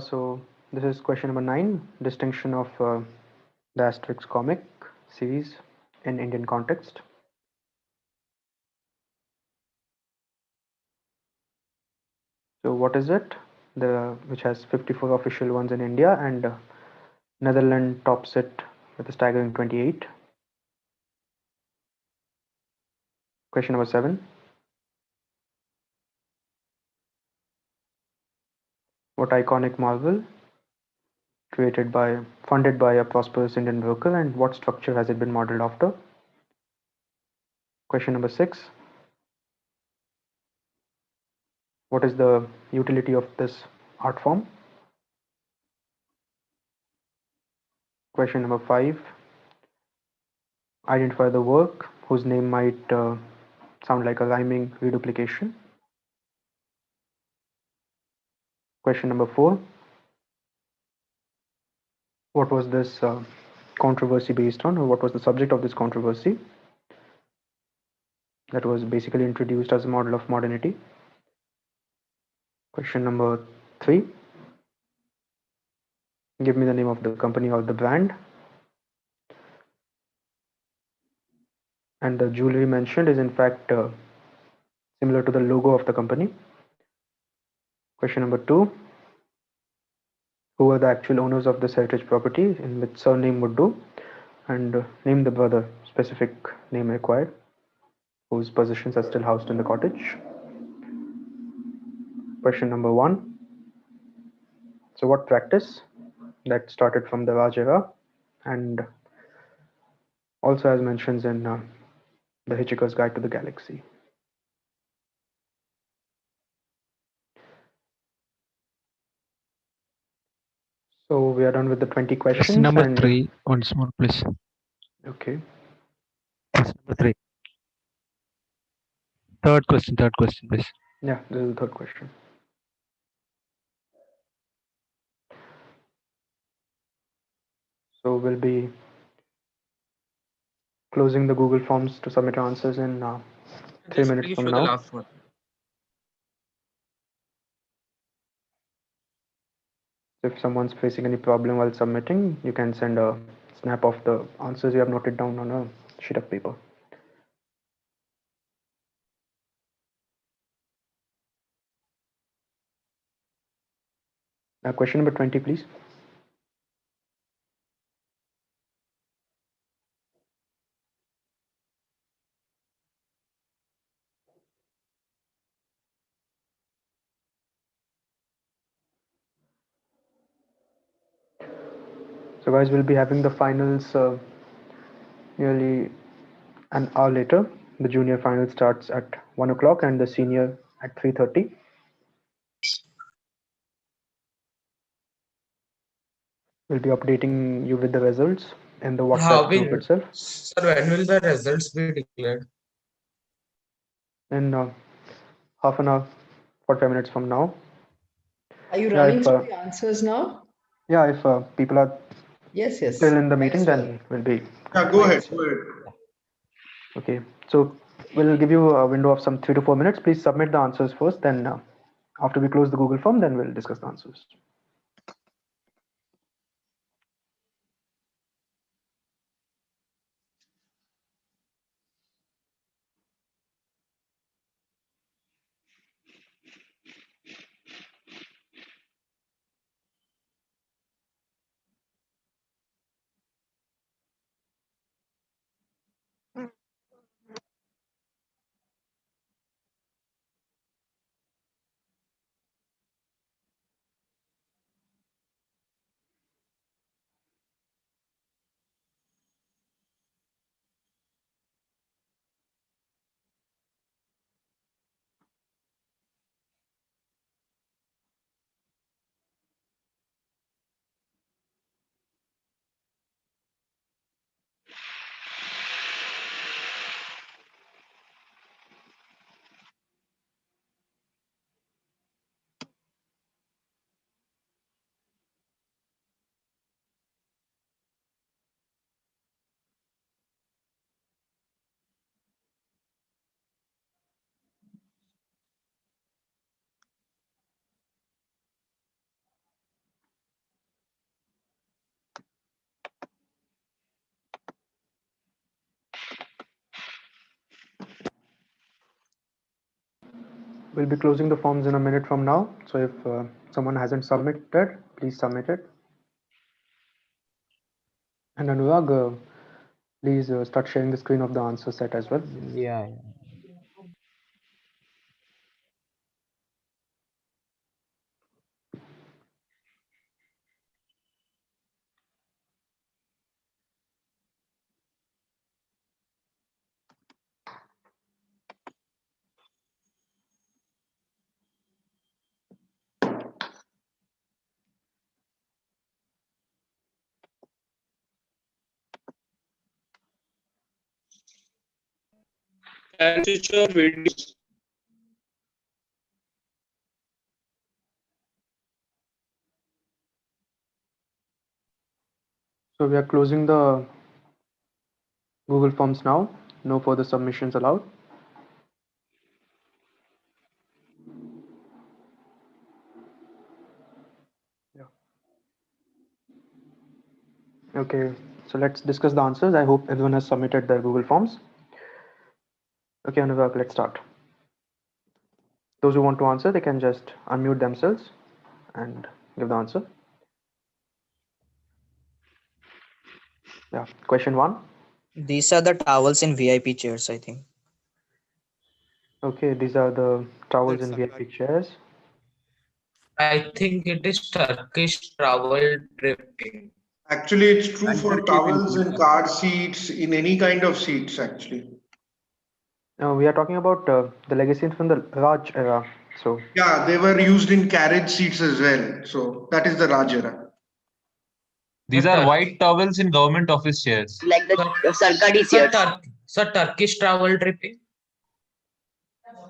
So this is question number 9, distinction of the Asterix comic series in Indian context. So what is it? Which has 54 official ones in India, and Netherlands tops it with a staggering 28. Question number 7. What iconic marvel funded by a prosperous Indian broker, and what structure has it been modeled after? Question number 6. What is the utility of this art form? Question number 5. Identify the work whose name might sound like a rhyming reduplication. Question number 4. What was this controversy based on, or what was the subject of this controversy that was basically introduced as a model of modernity? Question number 3. Give me the name of the company or the brand. And the jewelry mentioned is in fact similar to the logo of the company. Question number 2. Who were the actual owners of this heritage property, in which surname would do, and name the brother, specific name required, whose possessions are still housed in the cottage. Question number 1. So what practice that started from the Raj era and also has mentions in the Hitchhiker's Guide to the Galaxy. So we are done with the 20 questions. Question number and 3, once more, please. Okay. Question number 3. Third question, please. Yeah, this is the third question. So we'll be closing the Google Forms to submit your answers in 3 minutes Please from show now. the last one. If someone's facing any problem while submitting, you can send a snap of the answers you have noted down on a sheet of paper. Question number 20, please. So guys, we'll be having the finals nearly an hour later. The junior final starts at 1 o'clock and the senior at 3:30. We'll be updating you with the results in the WhatsApp group itself. Sir, when will the results be declared? In half an hour, 45 minutes from now. Are you running through the answers now? Yeah, if people are Yes. still in the Might meeting, as well. then we'll be. Yeah, go ahead. Go ahead. Okay, so we'll give you a window of some 3 to 4 minutes. Please submit the answers first. Then after we close the Google form, then we'll discuss the answers. We'll be closing the forms in a minute from now. So if someone hasn't submitted, please submit it. And Anurag, please start sharing the screen of the answer set as well. Yeah. And switch your videos. So we are closing the Google Forms now. No further submissions allowed. Yeah. Okay, so let's discuss the answers. I hope everyone has submitted their Google Forms. Okay, Anurag, let's start. Those who want to answer, they can just unmute themselves and give the answer. Yeah, question 1. These are the towels in VIP chairs, I think. Okay, these are the towels in VIP chairs. I think it is Turkish travel dripping. Actually, it's true for towels in car seats, in any kind of seats, actually. We are talking about the legacy from the Raj era. So Yeah, they were used in carriage seats as well. So that is the Raj era. These are white towels in government office chairs. Like the Sarkari chairs. So Turkish travel dripping.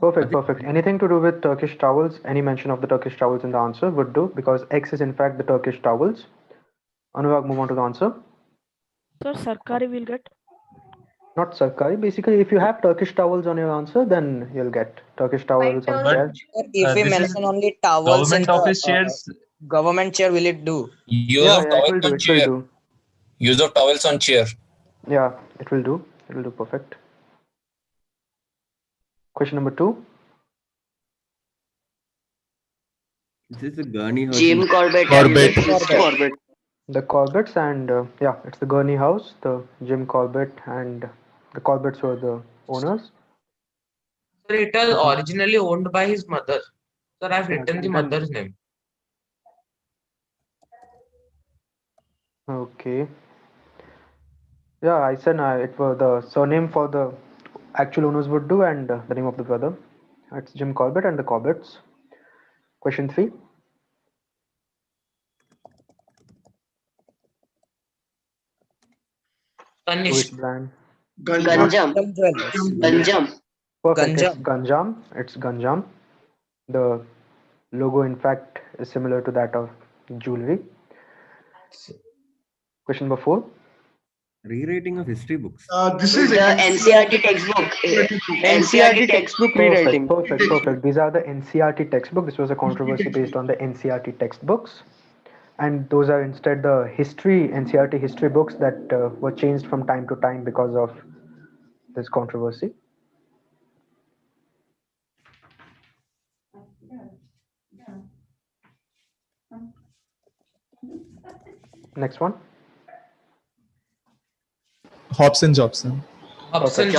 Perfect. Anything to do with Turkish towels, any mention of the Turkish towels in the answer would do, because X is in fact the Turkish towels. Anurag, move on to the answer. So Sarkari will get? Not Sarkari. Basically, if you have Turkish towels on your answer, then you'll get Turkish towels on chair. If we mention only towels in government office chairs. Government chair, will it do? Yeah, it will do. It will do. Use of towels on chair. Yeah, it will do. It will do perfect. Question number 2. This is a Gurney house. Jim Corbett. Corbett. The Corbetts and yeah, it's the Gurney house. The Jim Corbett and the Corbetts were the owners. Sir, it was originally owned by his mother. Sir, I've written the mother's name. Okay. Yeah, I said it was the surname for the actual owners would do, and the name of the brother. It's Jim Corbett and the Corbetts. Question 3. Which brand? Ganjam. Perfect. It's Ganjam. It's Ganjam. The logo, in fact, is similar to that of jewelry. Question number 4. Rewriting of history books. This is the NCRT textbook. NCRT textbook rewriting. Perfect. These are the NCRT textbook. This was a controversy based on the NCRT textbooks. And those are instead the NCRT history books that were changed from time to time because of this controversy. Next one. Hobson Jobson. Hobson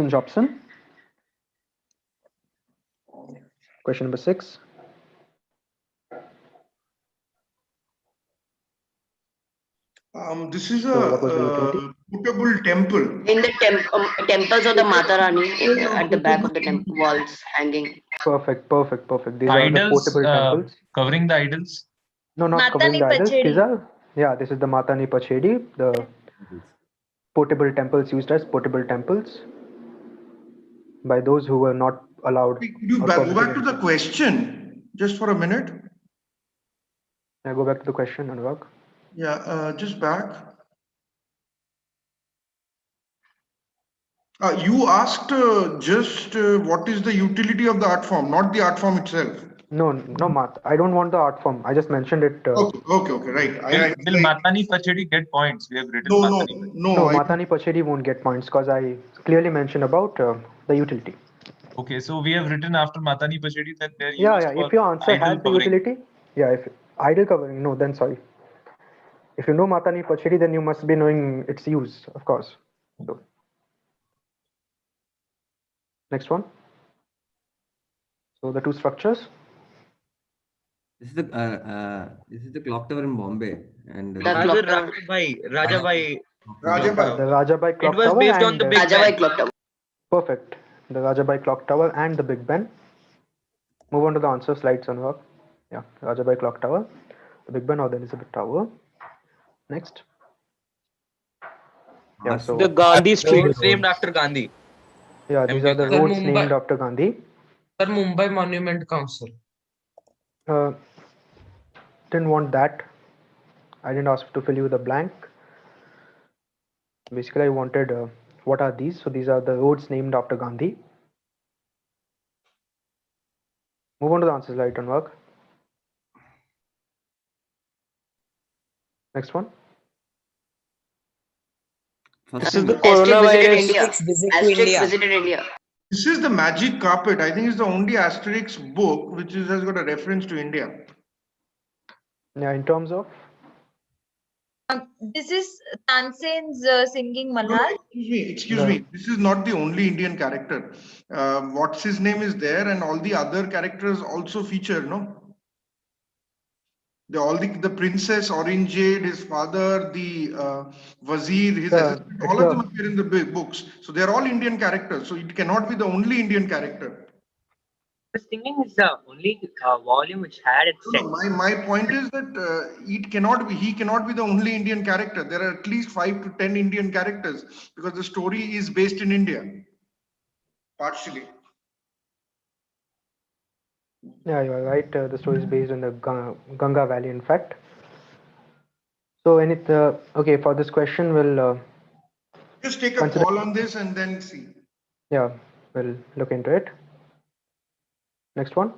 Jobson. Question number 6. This is a portable temple. In the temples of the Mata Rani, at the back of the temple walls hanging. Perfect. These Idols, are the portable temples. Covering the idols. No, not covering the idols. These are, this is the Matani Pachedi, the portable temples used as portable temples by those who were not allowed. Could you go back to the question just for a minute? Yeah, go back to the question, Anurag. Yeah, just back. You asked just what is the utility of the art form, not the art form itself. No, Math. I don't want the art form. I just mentioned it. Okay, right. Will Matani Pachedi get points? We have written No, Matani Pachedi won't get points because I clearly mentioned about the utility. Okay, so we have written after Matani Pachedi that they're used Yeah. for If your answer idle has the covering. utility, if idle covering, no, then sorry. If you know Matani Pachedi, then you must be knowing its use, of course. So, next one. So the two structures. This is the clock tower in Bombay, and The this is clock tower. Rajabai. Perfect. The Rajabai clock It was tower based on and the Big Rajabai Ben. clock tower. perfect. The Rajabai clock tower and the Big Ben. Move on to the answer slides on work. Yeah, Rajabai clock tower, the Big Ben or the Elizabeth Tower. Next. Yeah, so The Gandhi Street. Roads named after Gandhi. yeah, these are the Sir, roads named after Gandhi. Sir, Mumbai Monument Council. Didn't want that. I didn't ask to fill you the blank. Basically, I wanted what are these? So these are the roads named after Gandhi. Move on to the answer slide on work. Next one. This is the coronavirus. Asterix visited India. This is the magic carpet. I think it's the only Asterix book which has got a reference to India. Yeah, in terms of. This is Tansen's singing Malhar. Excuse me. This is not the only Indian character. What's his name is there, and all the other characters also feature, no? The princess, Orangeade, his father, the Wazir, his assistant, all of them appear in the books. So they are all Indian characters. So it cannot be the only Indian character. The singing is the only volume which had its text. My point is that he cannot be the only Indian character. There are at least 5 to 10 Indian characters because the story is based in India, partially. Yeah, you are right. The story is based on the Ganga Valley, in fact. So, okay, for this question, we'll just take a call on this and then see. Yeah, we'll look into it. Next one.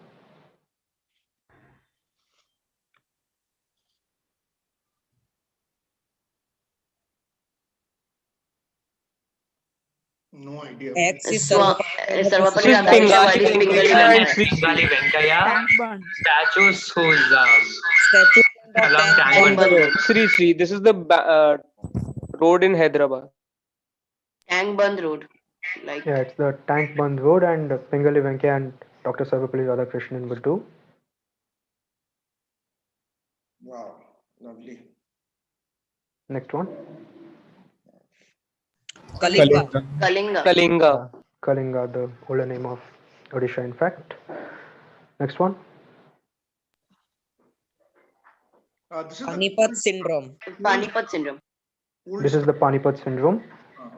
No idea. This is Pingali Venkaya. Statues whose along Tank Band. Sri. This is the road in Hyderabad. Tank Band Road. Like. Yeah, it's the Tank Band Road, and Pingali Venkaya and Dr. Sarvapalli Radhakrishnan would do. Wow, lovely. Next one. Kalinga. Kalinga, the older name of Odisha, in fact. Next one. This is Panipat syndrome. Panipat syndrome. This is the Panipat syndrome.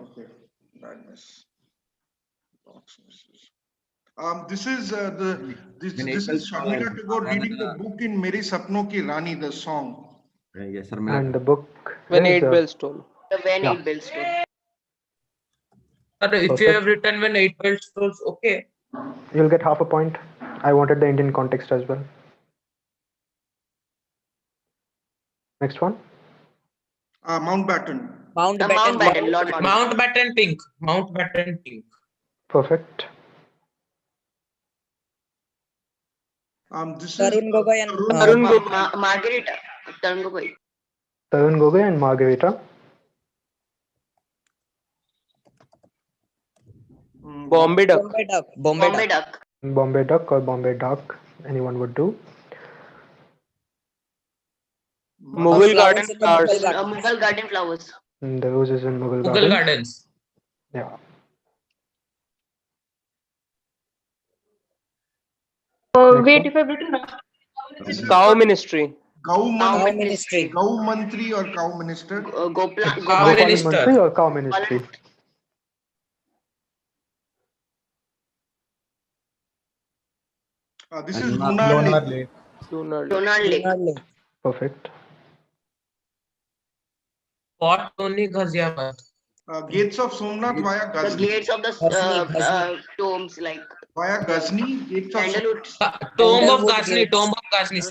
Okay. Madness. This is this is Sharmila Tagore reading the book in Meri Sapno Ki Rani, the song. Yes, and the book. When 8 bells toll. When 8 bells toll. If you have written when 8 bells tolls, okay. You'll get half a point. I wanted the Indian context as well. Next one. Mountbatten. Mountbatten Pink. Mountbatten Pink. Perfect. This Tarun is Gogoi and Margarita. Tarun Gogoi. Tarun Gogoi and Margarita. Bombay Duck. Bombay Duck. Bombay Duck or Bombay Duck. Anyone would do. Mughal Garden Flowers. Mughal Garden Flowers. The roses in Mughal Gardens. Yeah. Wait, if I've written Cow Ministry. Cow Ministry. Cow Mantri or Cow Minister? Gopal Mantri or Cow Ministry? This is Lunar Lake. Lunar Lake. Perfect. Fort Tony Ghaziabad. Gates of Somnath via Ghazni. The gates of the tombs, like. Via Ghazni. Gates of Tomb of Ghazni. Tomb of Ghazni.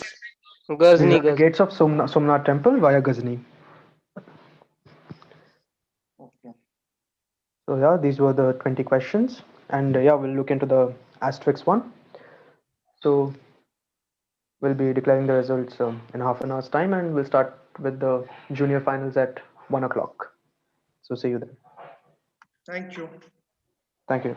The gates of Somnath Temple via Ghazni. Okay. So yeah, these were the 20 questions, and yeah, we'll look into the asterisk 1. So we'll be declaring the results in half an hour's time, and we'll start with the junior finals at 1 o'clock. So see you then. Thank you. Thank you.